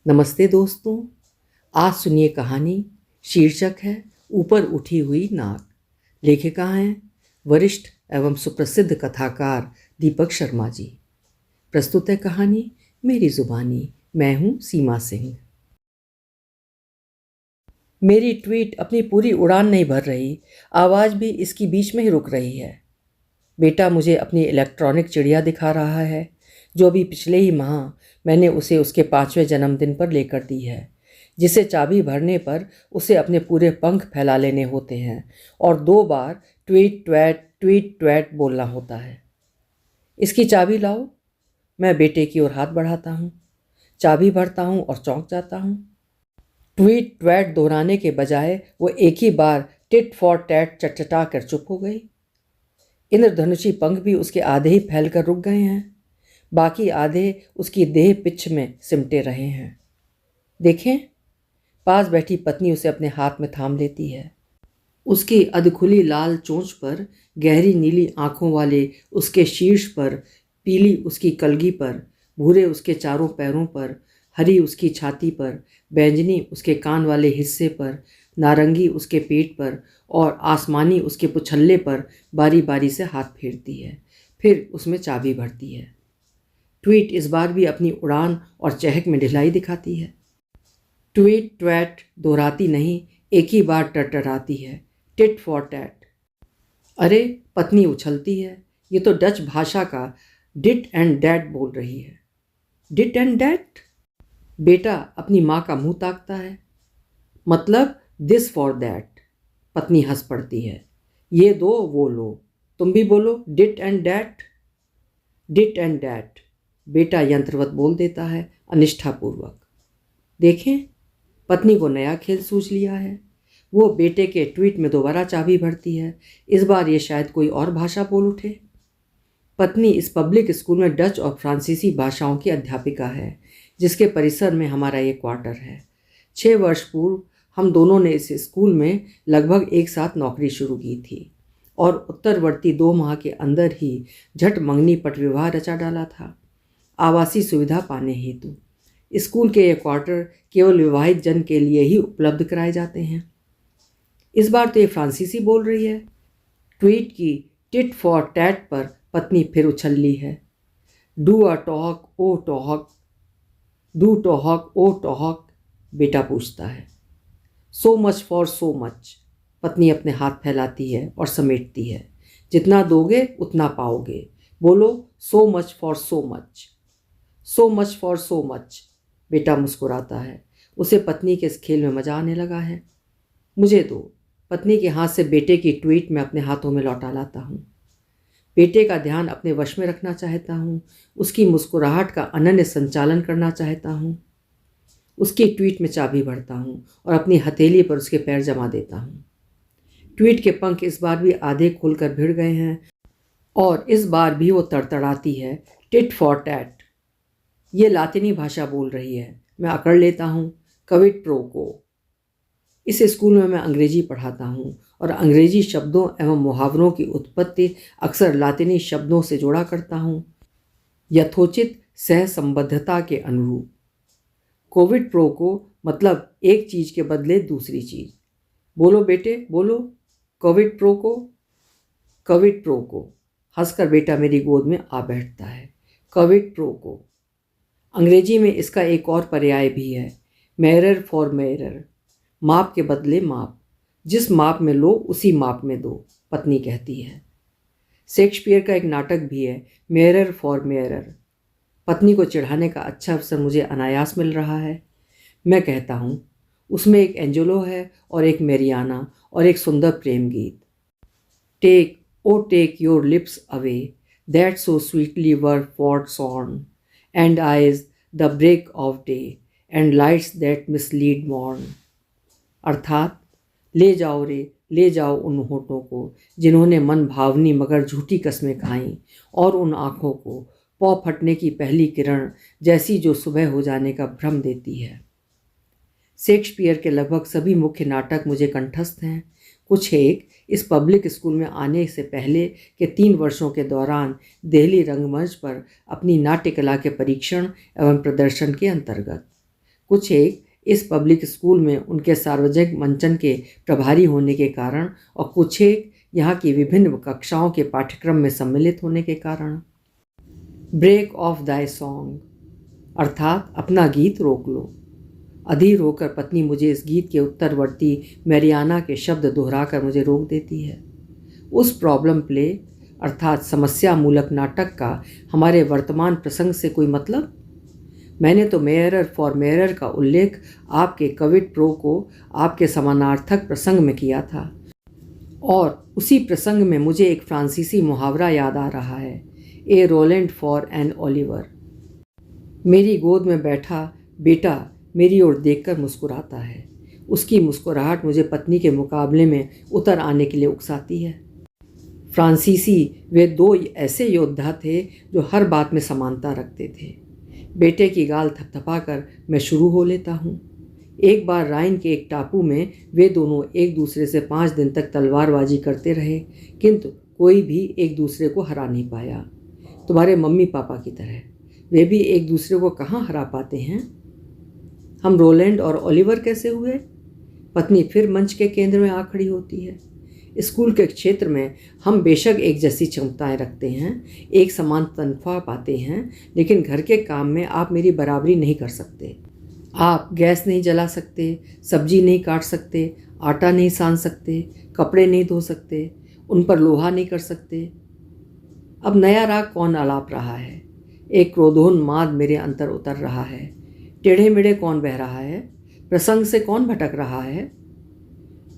नमस्ते दोस्तों। आज सुनिए कहानी। शीर्षक है ऊपर उठी हुई नाक। लेखिका हैं वरिष्ठ एवं सुप्रसिद्ध कथाकार दीपक शर्मा जी। प्रस्तुत है कहानी मेरी जुबानी। मैं हूँ सीमा सिंह। मेरी ट्वीट अपनी पूरी उड़ान नहीं भर रही, आवाज़ भी इसकी बीच में ही रुक रही है। बेटा मुझे अपनी इलेक्ट्रॉनिक चिड़िया दिखा रहा है, जो अभी पिछले ही माह मैंने उसे उसके 5वें जन्मदिन पर लेकर दी है, जिसे चाबी भरने पर उसे अपने पूरे पंख फैला लेने होते हैं और 2 बार ट्वीट ट्वैट बोलना होता है। इसकी चाबी लाओ। मैं बेटे की ओर हाथ बढ़ाता हूँ, चाबी भरता हूँ और चौंक जाता हूँ। ट्वीट ट्वैट दोहराने के बजाय वो एक ही बार टिट फॉर टैट चटचटा कर चुप हो गई। इंद्रधनुषी पंख भी उसके आधे ही फैलकर रुक गए हैं, बाकी आधे उसकी देह पिच में सिमटे रहे हैं। देखें, पास बैठी पत्नी उसे अपने हाथ में थाम लेती है। उसकी अधखुली लाल चोंच पर, गहरी नीली आंखों वाले उसके शीर्ष पर, पीली उसकी कलगी पर, भूरे उसके चारों पैरों पर, हरी उसकी छाती पर, बैंगनी उसके कान वाले हिस्से पर, नारंगी उसके पेट पर और आसमानी उसके पुछल्ले पर बारी बारी से हाथ फेरती है। फिर उसमें चाबी भरती है। ट्वीट इस बार भी अपनी उड़ान और चहक में ढिलाई दिखाती है। ट्वीट ट्वैट दोहराती नहीं, एक ही बार टरटराती है, टिट फॉर टैट। अरे, पत्नी उछलती है, ये तो डच भाषा का डिट एंड डैट बोल रही है। डिट एंड डैट? बेटा अपनी माँ का मुंह ताकता है। मतलब दिस फॉर दैट। पत्नी हंस पड़ती है। ये दो वो लो, तुम भी बोलो डिट एंड डैट। डिट एंड डैट, बेटा यंत्रवत बोल देता है अनिष्ठापूर्वक। देखें, पत्नी को नया खेल सूझ लिया है। वो बेटे के ट्वीट में दोबारा चाबी भरती है। इस बार ये शायद कोई और भाषा बोल उठे। पत्नी इस पब्लिक स्कूल में डच और फ्रांसीसी भाषाओं की अध्यापिका है, जिसके परिसर में हमारा ये क्वार्टर है। 6 वर्ष पूर्व हम दोनों ने इस स्कूल में लगभग एक साथ नौकरी शुरू की थी और उत्तरवर्ती 2 माह के अंदर ही झट मंगनी पट विवाह रचा डाला था, आवासीय सुविधा पाने हेतु। स्कूल के ये क्वार्टर केवल विवाहित जन के लिए ही उपलब्ध कराए जाते हैं। इस बार तो ये फ्रांसीसी बोल रही है। ट्वीट की टिट फॉर टैट पर पत्नी फिर उछल ली है। Do a talk o talk, do talk o talk, बेटा पूछता है। So much for so much, पत्नी अपने हाथ फैलाती है और समेटती है। जितना दोगे उतना पाओगे, बोलो सो much for so much. So much for so much, बेटा मुस्कुराता है। उसे पत्नी के इस खेल में मजा आने लगा है। मुझे दो। पत्नी के हाथ से बेटे की ट्वीट मैं अपने हाथों में लौटा लाता हूँ। बेटे का ध्यान अपने वश में रखना चाहता हूँ, उसकी मुस्कुराहट का अनन्य संचालन करना चाहता हूँ। उसकी ट्वीट में चाबी भरता हूँ और अपनी हथेली पर उसके पैर जमा देता हूँ। ट्वीट के पंख इस बार भी आधे खोलकर भिड़ गए हैं और इस बार भी वो तड़तड़ाती है, टिट फॉर टैट। ये लातिनी भाषा बोल रही है। मैं अकड़ लेता हूँ, कविट प्रो को। इस स्कूल में मैं अंग्रेजी पढ़ाता हूँ और अंग्रेजी शब्दों एवं मुहावरों की उत्पत्ति अक्सर लातिनी शब्दों से जोड़ा करता हूँ, यथोचित सहसंबद्धता के अनुरूप। कोविड प्रो को मतलब एक चीज़ के बदले दूसरी चीज़। बोलो बेटे बोलो, कोविड प्रो को। कोविड प्रो को, हंसकर बेटा मेरी गोद में आ बैठता है। कोविड प्रो को। अंग्रेजी में इसका एक और पर्याय भी है, मेरर फॉर मेरर, माप के बदले माप। जिस माप में लो उसी माप में दो, पत्नी कहती है। शेक्सपियर का एक नाटक भी है, मेरर फॉर मेरर। पत्नी को चिढ़ाने का अच्छा अवसर मुझे अनायास मिल रहा है। मैं कहता हूँ, उसमें एक एंजेलो है और एक मेरियाना और एक सुंदर प्रेम गीत। Take O take your lips away, that so sweetly were forsworn, and eyes the break of day and lights that mislead morn। अर्थात, ले जाओ रे, ले जाओ उन होठों को जिन्होंने मन भावनी मगर झूठी कस्में खाईं, और उन आँखों को पौ फटने की पहली किरण जैसी जो सुबह हो जाने का भ्रम देती है। शेक्सपियर के लगभग सभी मुख्य नाटक मुझे कंठस्थ हैं। कुछ एक इस पब्लिक स्कूल में आने से पहले के 3 वर्षों के दौरान दिल्ली रंगमंच पर अपनी नाट्य कला के परीक्षण एवं प्रदर्शन के अंतर्गत। कुछ एक इस पब्लिक स्कूल में उनके सार्वजनिक मंचन के प्रभारी होने के कारण और कुछ एक यहाँ की विभिन्न कक्षाओं के पाठ्यक्रम में सम्मिलित होने के कारण। ब्रेक ऑफ दाई सॉन्ग अर्थात अपना गीत रोक लो। अधीर होकर पत्नी मुझे इस गीत के उत्तरवर्ती मैरियाना के शब्द दोहराकर मुझे रोक देती है। उस प्रॉब्लम प्ले अर्थात समस्या मूलक नाटक का हमारे वर्तमान प्रसंग से कोई मतलब? मैंने तो मेयरर फॉर मेयरर का उल्लेख आपके कविट प्रो को आपके समानार्थक प्रसंग में किया था, और उसी प्रसंग में मुझे एक फ्रांसीसी मुहावरा याद आ रहा है, ए रोलैंड फॉर एन ओलिवर। मेरी गोद में बैठा बेटा मेरी ओर देखकर मुस्कुराता है। उसकी मुस्कुराहट मुझे पत्नी के मुकाबले में उतर आने के लिए उकसाती है। फ्रांसीसी वे दो ऐसे योद्धा थे जो हर बात में समानता रखते थे। बेटे की गाल थपथपाकर मैं शुरू हो लेता हूँ। एक बार राइन के एक टापू में वे दोनों एक दूसरे से 5 दिन तक तलवारबाजी करते रहे, किंतु कोई भी एक दूसरे को हरा नहीं पाया। तुम्हारे मम्मी पापा की तरह वे भी एक दूसरे को कहाँ हरा पाते हैं। हम रोलैंड और ओलिवर कैसे हुए? पत्नी फिर मंच के केंद्र में आ खड़ी होती है। स्कूल के क्षेत्र में हम बेशक एक जैसी क्षमताएं रखते हैं, एक समान तनख्वाह पाते हैं, लेकिन घर के काम में आप मेरी बराबरी नहीं कर सकते। आप गैस नहीं जला सकते, सब्जी नहीं काट सकते, आटा नहीं सान सकते, कपड़े नहीं धो सकते, उन पर लोहा नहीं कर सकते। अब नया राग कौन आलाप रहा है? एक क्रोधोन्माद मेरे अंतर उतर रहा है। टेढ़े मेढ़े कौन बह रहा है? प्रसंग से कौन भटक रहा है?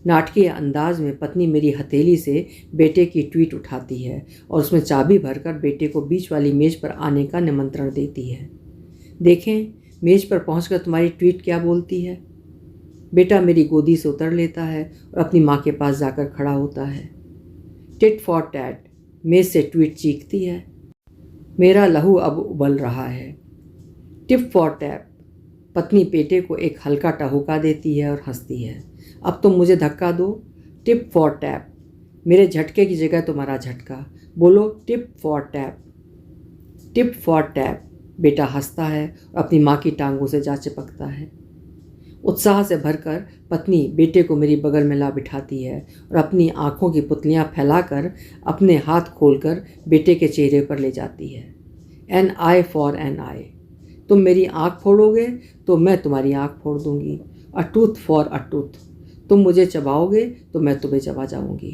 नाटकीय अंदाज में पत्नी मेरी हथेली से बेटे की ट्वीट उठाती है और उसमें चाबी भरकर बेटे को बीच वाली मेज पर आने का निमंत्रण देती है। देखें मेज पर पहुंचकर तुम्हारी ट्वीट क्या बोलती है। बेटा मेरी गोदी से उतर लेता है और अपनी माँ के पास जाकर खड़ा होता है। टिट फॉर टैट मेज से ट्वीट चीखती है। मेरा लहू अब उबल रहा है। टिप फॉर टैप पत्नी बेटे को एक हल्का टहुका देती है और हंसती है। अब तुम मुझे धक्का दो। टिप फॉर टैप मेरे झटके की जगह तुम्हारा झटका। बोलो tip for tap. Tip for tap बेटा हंसता है और अपनी माँ की टांगों से जा चिपकता है। उत्साह से भरकर पत्नी बेटे को मेरी बगल में ला बिठाती है और अपनी आँखों की पुतलियाँ फैलाकर अपने हाथ खोलकर बेटे के चेहरे पर ले जाती है। एन आई फॉर एन आई तुम मेरी आँख फोड़ोगे तो मैं तुम्हारी आँख फोड़ दूंगी। अ टूथ फॉर अ टूथ तुम मुझे चबाओगे तो मैं तुम्हें चबा जाऊंगी।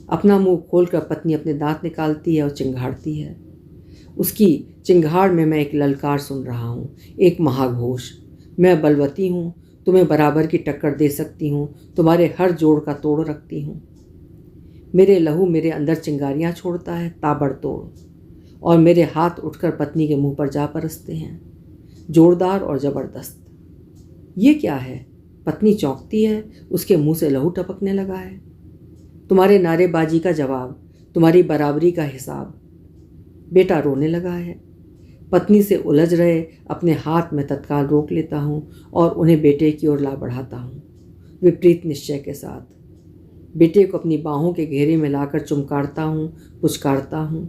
अपना मुंह खोलकर पत्नी अपने दांत निकालती है और चिंघाड़ती है। उसकी चिंगाड़ में मैं एक ललकार सुन रहा हूँ, एक महाघोष। मैं बलवती हूँ, तुम्हें बराबर की टक्कर दे सकती हूँ, तुम्हारे हर जोड़ का तोड़ रखती हूँ। मेरे लहू मेरे अंदर चिंगारियाँ छोड़ता है ताबड़तोड़, और मेरे हाथ उठकर पत्नी के मुंह पर जा परसते हैं, जोरदार और ज़बरदस्त। ये क्या है? पत्नी चौंकती है, उसके मुंह से लहू टपकने लगा है। तुम्हारे नारेबाजी का जवाब, तुम्हारी बराबरी का हिसाब। बेटा रोने लगा है। पत्नी से उलझ रहे अपने हाथ में तत्काल रोक लेता हूँ और उन्हें बेटे की ओर ला बढ़ाता हूँ, विपरीत निश्चय के साथ। बेटे को अपनी बाहों के घेरे में लाकर चुमकारता हूँ, पुचकारता हूँ।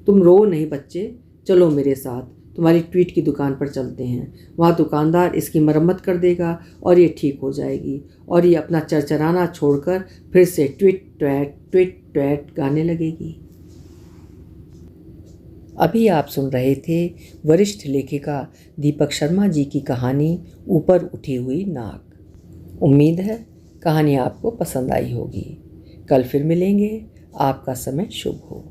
तुम रो नहीं बच्चे, चलो मेरे साथ, तुम्हारी ट्वीट की दुकान पर चलते हैं। वहाँ दुकानदार इसकी मरम्मत कर देगा और ये ठीक हो जाएगी, और ये अपना चरचराना छोड़कर फिर से ट्वीट ट्वैट गाने लगेगी। अभी आप सुन रहे थे वरिष्ठ लेखिका दीपक शर्मा जी की कहानी ऊपर उठी हुई नाक। उम्मीद है कहानी आपको पसंद आई होगी। कल फिर मिलेंगे। आपका समय शुभ हो।